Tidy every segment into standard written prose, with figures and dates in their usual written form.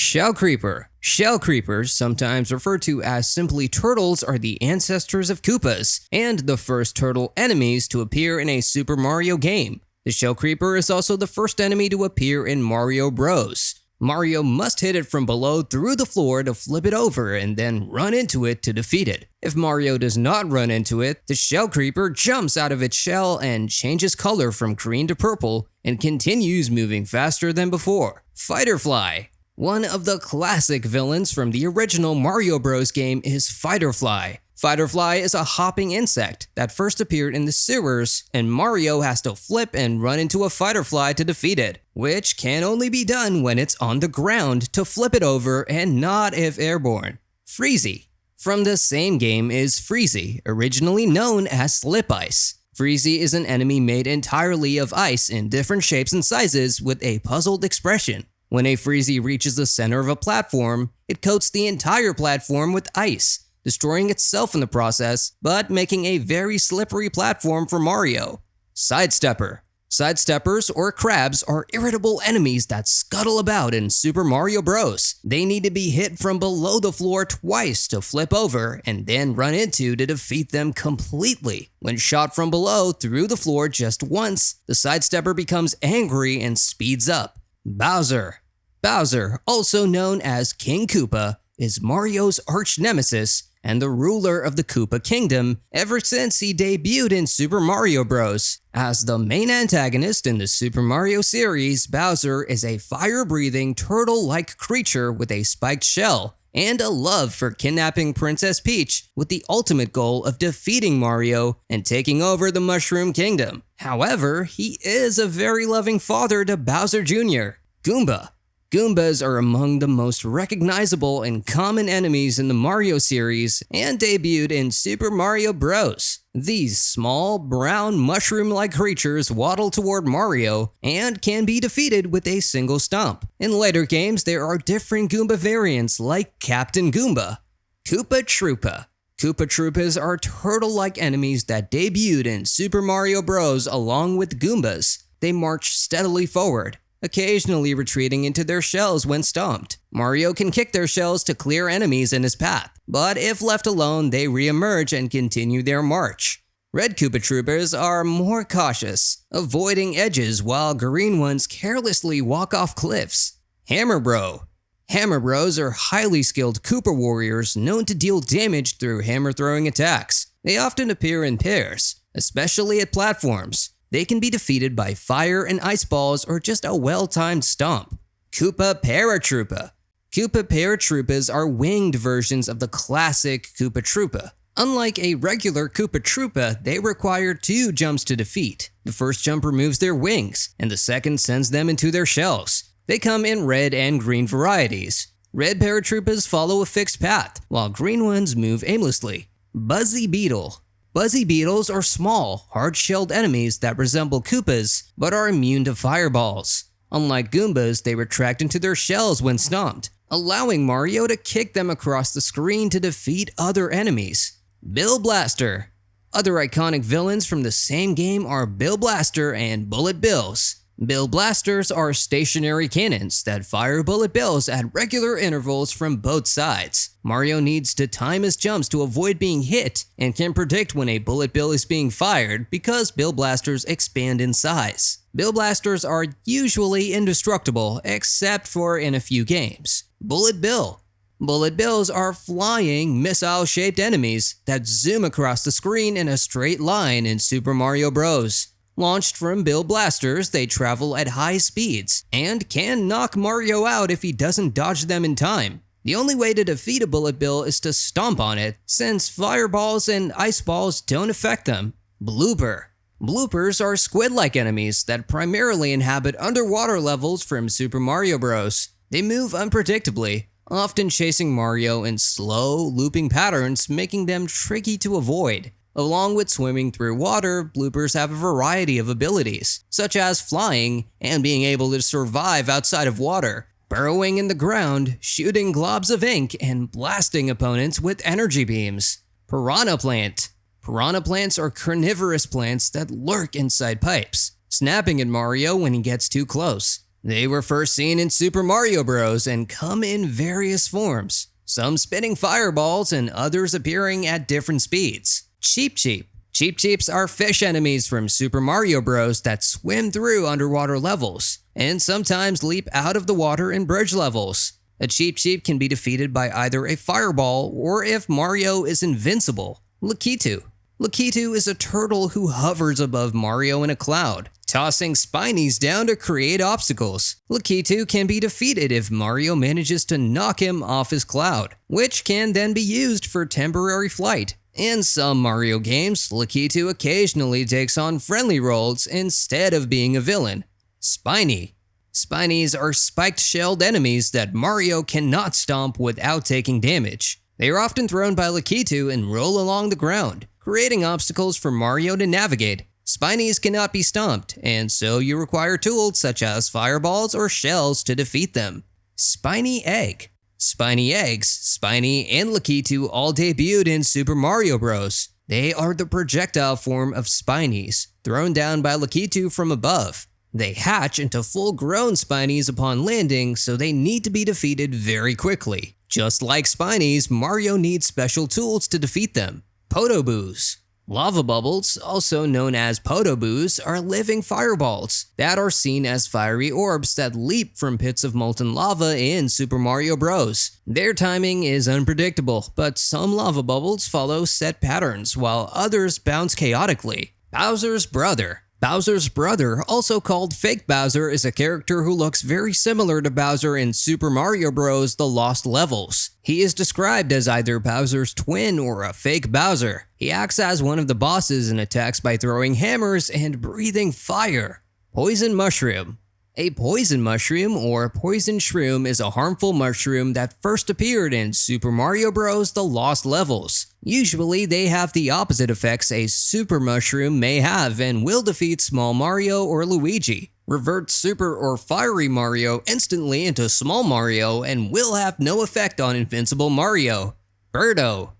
Shell Creeper. Shell Creepers, sometimes referred to as simply turtles, are the ancestors of Koopas, and the first turtle enemies to appear in a Super Mario game. The Shell Creeper is also the first enemy to appear in Mario Bros. Mario must hit it from below through the floor to flip it over and then run into it to defeat it. If Mario does not run into it, the Shell Creeper jumps out of its shell and changes color from green to purple and continues moving faster than before. Fighterfly. One of the classic villains from the original Mario Bros. Game is Fighterfly. Fighterfly is a hopping insect that first appeared in the sewers, and Mario has to flip and run into a Fighterfly to defeat it, which can only be done when it's on the ground to flip it over and not if airborne. Freezy. From the same game is Freezy, originally known as Slip Ice. Freezy is an enemy made entirely of ice in different shapes and sizes with a puzzled expression. When a Freezy reaches the center of a platform, it coats the entire platform with ice, destroying itself in the process, but making a very slippery platform for Mario. Sidestepper. Sidesteppers, or crabs, are irritable enemies that scuttle about in Super Mario Bros. They need to be hit from below the floor twice to flip over and then run into to defeat them completely. When shot from below through the floor just once, the Sidestepper becomes angry and speeds up. Bowser. Bowser, also known as King Koopa, is Mario's arch-nemesis and the ruler of the Koopa Kingdom ever since he debuted in Super Mario Bros. As the main antagonist in the Super Mario series, Bowser is a fire-breathing, turtle-like creature with a spiked shell and a love for kidnapping Princess Peach with the ultimate goal of defeating Mario and taking over the Mushroom Kingdom. However, he is a very loving father to Bowser Jr. Goomba. Goombas are among the most recognizable and common enemies in the Mario series and debuted in Super Mario Bros. These small, brown, mushroom-like creatures waddle toward Mario and can be defeated with a single stomp. In later games, there are different Goomba variants like Captain Goomba. Koopa Troopa. Koopa Troopas are turtle-like enemies that debuted in Super Mario Bros. Along with Goombas. They march steadily forward, occasionally retreating into their shells when stomped. Mario can kick their shells to clear enemies in his path, but if left alone, they re-emerge and continue their march. Red Koopa Troopers are more cautious, avoiding edges while green ones carelessly walk off cliffs. Hammer Bro. Hammer Bros are highly skilled Koopa warriors known to deal damage through hammer-throwing attacks. They often appear in pairs, especially at platforms. They can be defeated by fire and ice balls or just a well-timed stomp. Koopa Paratroopa. Koopa Paratroopas are winged versions of the classic Koopa Troopa. Unlike a regular Koopa Troopa, they require 2 jumps to defeat. The first jump removes their wings, and the second sends them into their shells. They come in red and green varieties. Red Paratroopas follow a fixed path, while green ones move aimlessly. Buzzy Beetle. Buzzy Beetles are small, hard-shelled enemies that resemble Koopas, but are immune to fireballs. Unlike Goombas, they retract into their shells when stomped, allowing Mario to kick them across the screen to defeat other enemies. Bill Blaster. Other iconic villains from the same game are Bill Blaster and Bullet Bills. Bill Blasters are stationary cannons that fire bullet bills at regular intervals from both sides. Mario needs to time his jumps to avoid being hit and can predict when a bullet bill is being fired because Bill Blasters expand in size. Bill Blasters are usually indestructible except for in a few games. Bullet Bill. Bullet Bills are flying, missile-shaped enemies that zoom across the screen in a straight line in Super Mario Bros. Launched from Bill Blasters, they travel at high speeds and can knock Mario out if he doesn't dodge them in time. The only way to defeat a Bullet Bill is to stomp on it, since fireballs and ice balls don't affect them. Blooper. Bloopers are squid-like enemies that primarily inhabit underwater levels from Super Mario Bros. They move unpredictably, often chasing Mario in slow, looping patterns, making them tricky to avoid. Along with swimming through water, bloopers have a variety of abilities, such as flying and being able to survive outside of water, burrowing in the ground, shooting globs of ink, and blasting opponents with energy beams. Piranha Plant. Piranha plants are carnivorous plants that lurk inside pipes, snapping at Mario when he gets too close. They were first seen in Super Mario Bros. And come in various forms, some spitting fireballs and others appearing at different speeds. Cheep Cheep. Cheep Cheeps are fish enemies from Super Mario Bros. That swim through underwater levels, and sometimes leap out of the water in bridge levels. A Cheep Cheep can be defeated by either a fireball or if Mario is invincible. Lakitu. Lakitu is a turtle who hovers above Mario in a cloud, tossing spinies down to create obstacles. Lakitu can be defeated if Mario manages to knock him off his cloud, which can then be used for temporary flight. In some Mario games, Lakitu occasionally takes on friendly roles instead of being a villain. Spiny. Spinies are spiked-shelled enemies that Mario cannot stomp without taking damage. They are often thrown by Lakitu and roll along the ground, creating obstacles for Mario to navigate. Spinies cannot be stomped, and so you require tools such as fireballs or shells to defeat them. Spiny Egg. Spiny Eggs, Spiny, and Lakitu all debuted in Super Mario Bros. They are the projectile form of Spinies, thrown down by Lakitu from above. They hatch into full-grown Spinies upon landing, so they need to be defeated very quickly. Just like Spinies, Mario needs special tools to defeat them. Podoboos. Lava bubbles, also known as Podoboos, are living fireballs that are seen as fiery orbs that leap from pits of molten lava in Super Mario Bros. Their timing is unpredictable, but some lava bubbles follow set patterns while others bounce chaotically. Bowser's Brother. Bowser's brother, also called Fake Bowser, is a character who looks very similar to Bowser in Super Mario Bros. The Lost Levels. He is described as either Bowser's twin or a fake Bowser. He acts as one of the bosses and attacks by throwing hammers and breathing fire. Poison Mushroom. A poison mushroom or poison shroom is a harmful mushroom that first appeared in Super Mario Bros. The Lost Levels. Usually they have the opposite effects a super mushroom may have and will defeat small Mario or Luigi. Revert Super or Fiery Mario instantly into small Mario and will have no effect on invincible Mario. Birdo.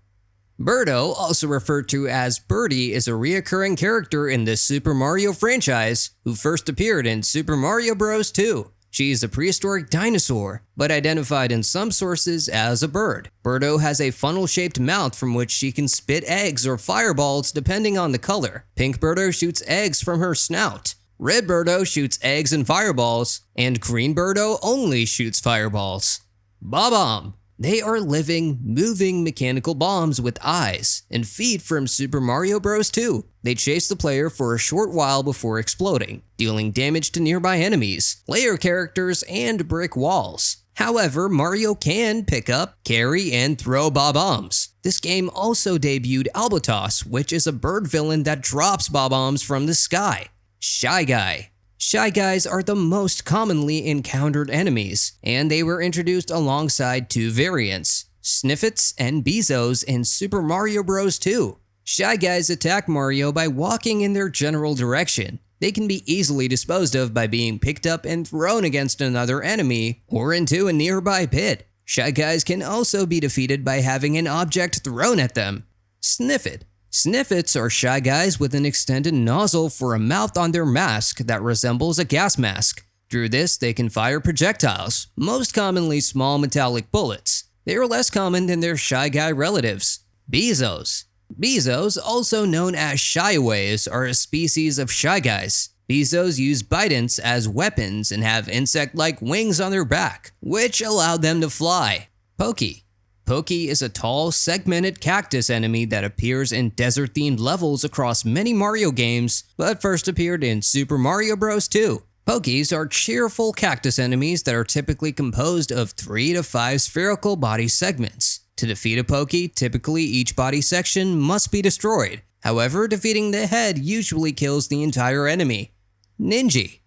Birdo, also referred to as Birdie, is a reoccurring character in the Super Mario franchise who first appeared in Super Mario Bros. 2. She is a prehistoric dinosaur, but identified in some sources as a bird. Birdo has a funnel-shaped mouth from which she can spit eggs or fireballs depending on the color. Pink Birdo shoots eggs from her snout. Red Birdo shoots eggs and fireballs, and Green Birdo only shoots fireballs. Bob-omb. They are living, moving mechanical bombs with eyes and feet from Super Mario Bros. 2. They chase the player for a short while before exploding, dealing damage to nearby enemies, layer characters, and brick walls. However, Mario can pick up, carry, and throw bob-ombs. This game also debuted Albatos, which is a bird villain that drops bob-ombs from the sky. Shy Guy. Shy Guys are the most commonly encountered enemies, and they were introduced alongside two variants, Sniffets and Bezos in Super Mario Bros. 2. Shy Guys attack Mario by walking in their general direction. They can be easily disposed of by being picked up and thrown against another enemy or into a nearby pit. Shy Guys can also be defeated by having an object thrown at them. Sniffet. Sniffets are Shy Guys with an extended nozzle for a mouth on their mask that resembles a gas mask. Through this, they can fire projectiles, most commonly small metallic bullets. They are less common than their Shy Guy relatives. Bezos. Bezos, also known as Shyaways, are a species of Shy Guys. Bezos use bitants as weapons and have insect-like wings on their back, which allow them to fly. Pokey. Pokey is a tall, segmented cactus enemy that appears in desert-themed levels across many Mario games, but first appeared in Super Mario Bros. 2. Pokies are cheerful cactus enemies that are typically composed of 3 to 5 spherical body segments. To defeat a Pokey, typically each body section must be destroyed. However, defeating the head usually kills the entire enemy. Ninja.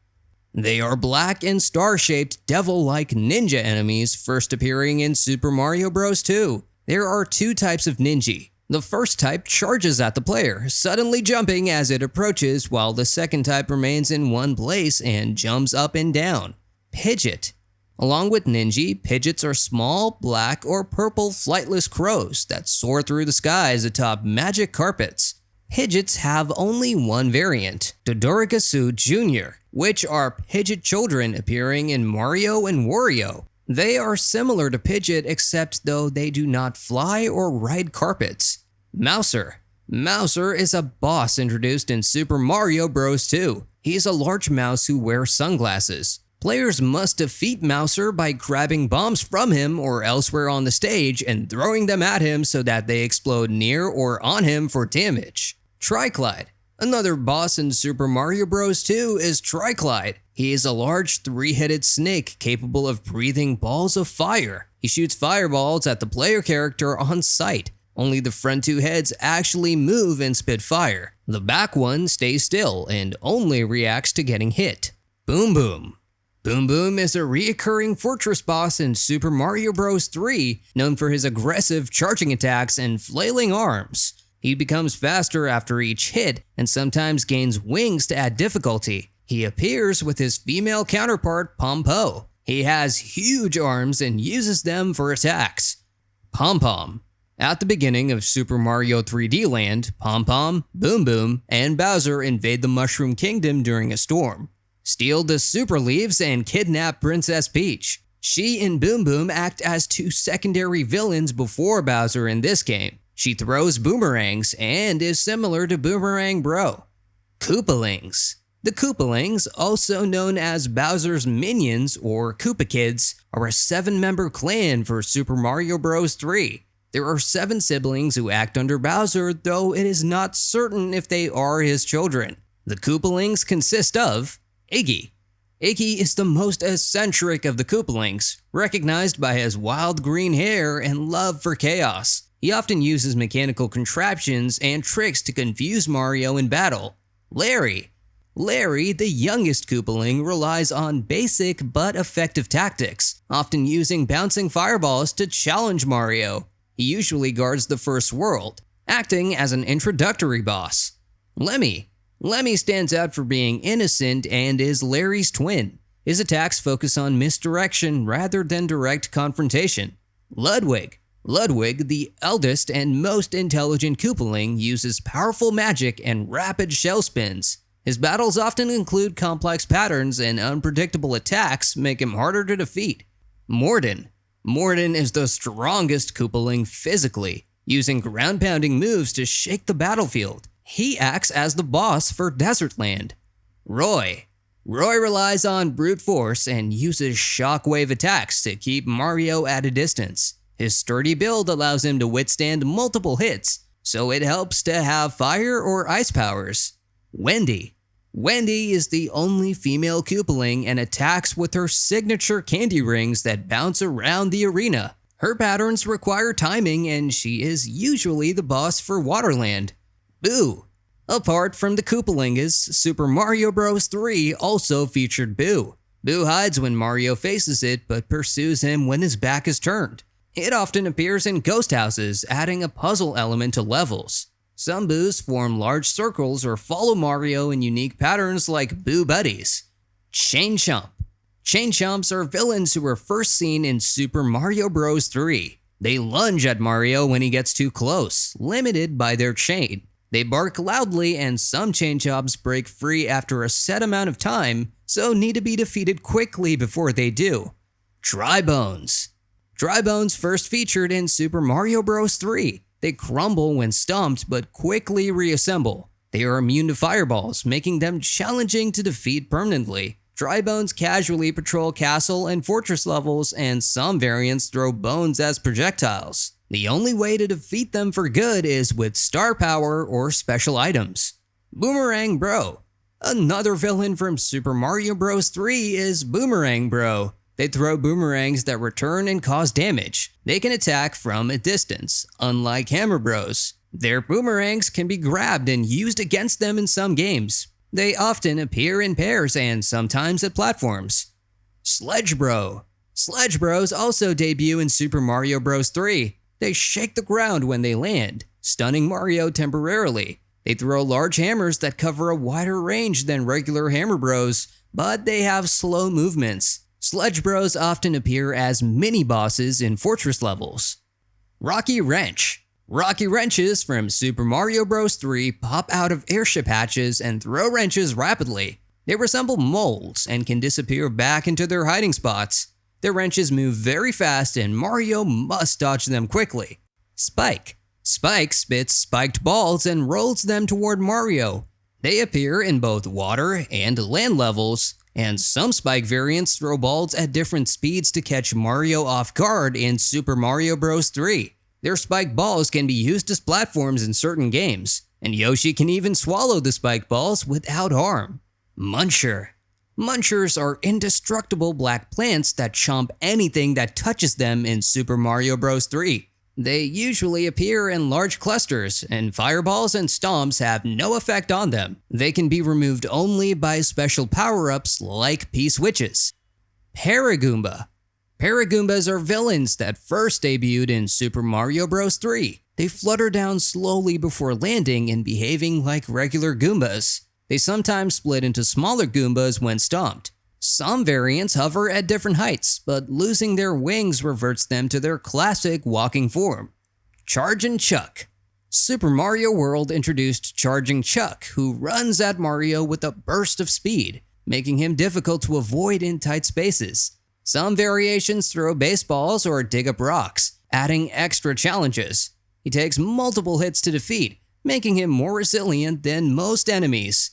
They are black and star-shaped devil-like ninja enemies first appearing in Super Mario Bros. 2. There are two types of ninja. The first type charges at the player, suddenly jumping as it approaches, while the second type remains in one place and jumps up and down. Pidgeot. Along with ninja, Pidgeots are small, black, or purple flightless crows that soar through the skies atop magic carpets. Pidgeots have only one variant, Dodoragosu Jr., which are Pidgeot children appearing in Mario and Wario. They are similar to Pidgeot except though they do not fly or ride carpets. Mouser. Mouser is a boss introduced in Super Mario Bros. 2. He is a large mouse who wears sunglasses. Players must defeat Mouser by grabbing bombs from him or elsewhere on the stage and throwing them at him so that they explode near or on him for damage. Triclide. Another boss in Super Mario Bros. 2 is Triclide. He is a large three-headed snake capable of breathing balls of fire. He shoots fireballs at the player character on sight. Only the front two heads actually move and spit fire. The back one stays still and only reacts to getting hit. Boom Boom. Boom Boom is a reoccurring fortress boss in Super Mario Bros. 3, known for his aggressive charging attacks and flailing arms. He becomes faster after each hit and sometimes gains wings to add difficulty. He appears with his female counterpart Pom-Po. He has huge arms and uses them for attacks. Pom-Pom. At the beginning of Super Mario 3D Land, Pom-Pom, Boom Boom, and Bowser invade the Mushroom Kingdom during a storm. Steal the Super Leaves and kidnap Princess Peach. She and Boom Boom act as two secondary villains before Bowser in this game. She throws boomerangs and is similar to Boomerang Bro. Koopalings. The Koopalings, also known as Bowser's Minions or Koopa Kids, are a 7-member clan for Super Mario Bros. 3. There are 7 siblings who act under Bowser, though it is not certain if they are his children. The Koopalings consist of Iggy. Iggy is the most eccentric of the Koopalings, recognized by his wild green hair and love for chaos. He often uses mechanical contraptions and tricks to confuse Mario in battle. Larry. Larry, the youngest Koopaling, relies on basic but effective tactics, often using bouncing fireballs to challenge Mario. He usually guards the first world, acting as an introductory boss. Lemmy. Lemmy stands out for being innocent and is Larry's twin. His attacks focus on misdirection rather than direct confrontation. Ludwig. Ludwig, the eldest and most intelligent Koopaling, uses powerful magic and rapid shell spins. His battles often include complex patterns and unpredictable attacks, make him harder to defeat. Morden. Morden is the strongest Koopaling physically, using ground-pounding moves to shake the battlefield. He acts as the boss for Desert Land. Roy. Roy relies on brute force and uses shockwave attacks to keep Mario at a distance. His sturdy build allows him to withstand multiple hits, so it helps to have fire or ice powers. Wendy. Wendy is the only female Koopaling and attacks with her signature candy rings that bounce around the arena. Her patterns require timing and she is usually the boss for Waterland. Boo. Apart from the Koopalingas, Super Mario Bros. 3 also featured Boo. Boo hides when Mario faces it but pursues him when his back is turned. It often appears in ghost houses, adding a puzzle element to levels. Some Boos form large circles or follow Mario in unique patterns like Boo Buddies. Chain Chomp. Chain Chomps are villains who were first seen in Super Mario Bros. 3. They lunge at Mario when he gets too close, limited by their chain. They bark loudly and some Chain Chomps break free after a set amount of time, so need to be defeated quickly before they do. Dry Bones. Dry Bones first featured in Super Mario Bros. 3. They crumble when stomped but quickly reassemble. They are immune to fireballs, making them challenging to defeat permanently. Dry Bones casually patrol castle and fortress levels, and some variants throw bones as projectiles. The only way to defeat them for good is with star power or special items. Boomerang Bro. Another villain from Super Mario Bros. 3 is Boomerang Bro. They throw boomerangs that return and cause damage. They can attack from a distance, unlike Hammer Bros. Their boomerangs can be grabbed and used against them in some games. They often appear in pairs and sometimes at platforms. Sledge Bro. Sledge Bros also debut in Super Mario Bros. 3. They shake the ground when they land, stunning Mario temporarily. They throw large hammers that cover a wider range than regular Hammer Bros, but they have slow movements. Sledge Bros often appear as mini-bosses in fortress levels. Rocky Wrench. Rocky wrenches from Super Mario Bros. 3 pop out of airship hatches and throw wrenches rapidly. They resemble moles and can disappear back into their hiding spots. Their wrenches move very fast and Mario must dodge them quickly. Spike. Spike spits spiked balls and rolls them toward Mario. They appear in both water and land levels, and some Spike variants throw balls at different speeds to catch Mario off guard in Super Mario Bros. 3. Their spiked balls can be used as platforms in certain games, and Yoshi can even swallow the spiked balls without harm. Muncher. Munchers are indestructible black plants that chomp anything that touches them in Super Mario Bros. 3. They usually appear in large clusters, and fireballs and stomps have no effect on them. They can be removed only by special power-ups like P-switches. Paragoomba. Paragoombas are villains that first debuted in Super Mario Bros. 3. They flutter down slowly before landing and behaving like regular Goombas. They sometimes split into smaller Goombas when stomped. Some variants hover at different heights, but losing their wings reverts them to their classic walking form. Chargin' Chuck. Super Mario World introduced Charging Chuck, who runs at Mario with a burst of speed, making him difficult to avoid in tight spaces. Some variations throw baseballs or dig up rocks, adding extra challenges. He takes multiple hits to defeat, making him more resilient than most enemies.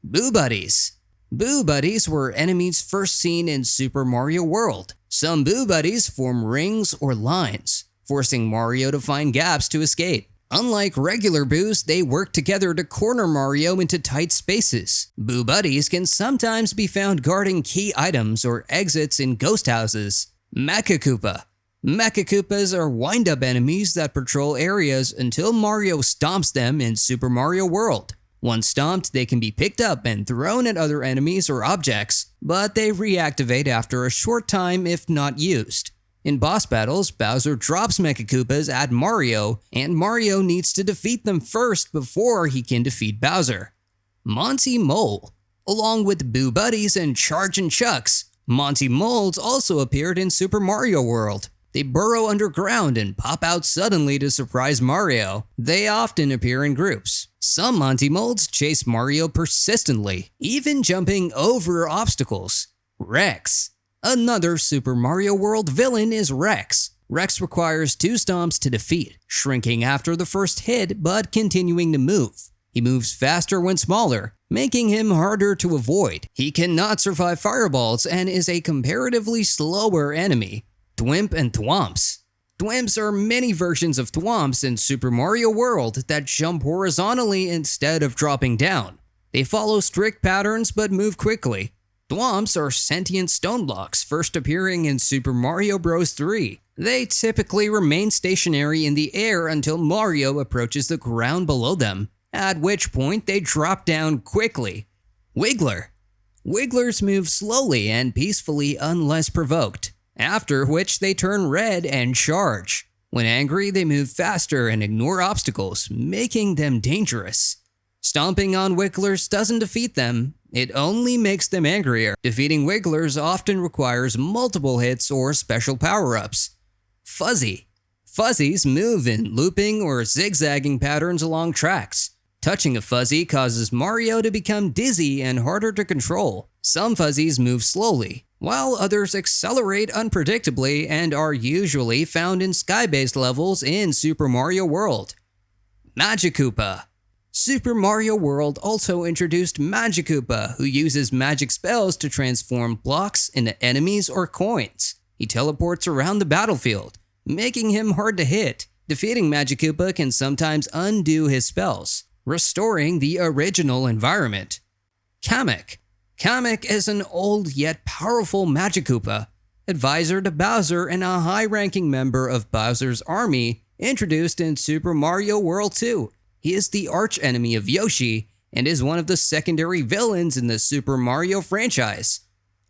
Boo Buddies. Boo Buddies were enemies first seen in Super Mario World. Some Boo Buddies form rings or lines, forcing Mario to find gaps to escape. Unlike regular Boos, they work together to corner Mario into tight spaces. Boo Buddies can sometimes be found guarding key items or exits in ghost houses. Mecha Koopa. Mecha Koopas are wind-up enemies that patrol areas until Mario stomps them in Super Mario World. Once stomped, they can be picked up and thrown at other enemies or objects, but they reactivate after a short time if not used. In boss battles, Bowser drops Mecha Koopas at Mario, and Mario needs to defeat them first before he can defeat Bowser. Monty Mole. Along with Boo Buddies and Chargin' Chucks, Monty Moles also appeared in Super Mario World. They burrow underground and pop out suddenly to surprise Mario. They often appear in groups. Some Monty Moles chase Mario persistently, even jumping over obstacles. Rex. Another Super Mario World villain is Rex. Rex requires 2 stomps to defeat, shrinking after the first hit but continuing to move. He moves faster when smaller, making him harder to avoid. He cannot survive fireballs and is a comparatively slower enemy. Thwimp and Thwomps. Thwimps are many versions of Thwomps in Super Mario World that jump horizontally instead of dropping down. They follow strict patterns but move quickly. Thwomps are sentient stone blocks first appearing in Super Mario Bros. 3. They typically remain stationary in the air until Mario approaches the ground below them, at which point they drop down quickly. Wiggler. Wigglers move slowly and peacefully unless provoked, after which they turn red and charge. When angry, they move faster and ignore obstacles, making them dangerous. Stomping on Wigglers doesn't defeat them, it only makes them angrier. Defeating Wigglers often requires multiple hits or special power-ups. Fuzzy. Fuzzies move in looping or zigzagging patterns along tracks. Touching a Fuzzy causes Mario to become dizzy and harder to control. Some Fuzzies move slowly, while others accelerate unpredictably and are usually found in sky-based levels in Super Mario World. Magikoopa. Super Mario World also introduced Magikoopa, who uses magic spells to transform blocks into enemies or coins. He teleports around the battlefield, making him hard to hit. Defeating Magikoopa can sometimes undo his spells, restoring the original environment. Kamek. Kamek is an old yet powerful Magikoopa, advisor to Bowser and a high-ranking member of Bowser's army introduced in Super Mario World 2. He is the arch-enemy of Yoshi and is one of the secondary villains in the Super Mario franchise.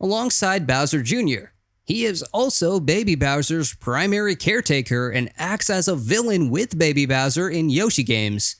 Alongside Bowser Jr., he is also Baby Bowser's primary caretaker and acts as a villain with Baby Bowser in Yoshi games.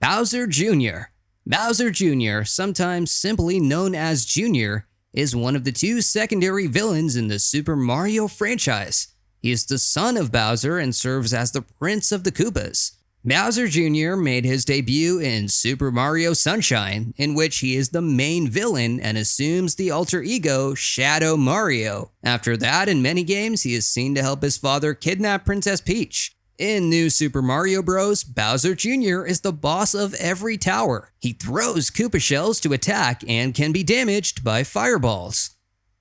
Bowser Jr. Bowser Jr., sometimes simply known as Jr., is one of the 2 secondary villains in the Super Mario franchise. He is the son of Bowser and serves as the Prince of the Koopas. Bowser Jr. made his debut in Super Mario Sunshine, in which he is the main villain and assumes the alter ego Shadow Mario. After that, in many games, he is seen to help his father kidnap Princess Peach. In New Super Mario Bros., Bowser Jr. is the boss of every tower. He throws Koopa shells to attack and can be damaged by fireballs.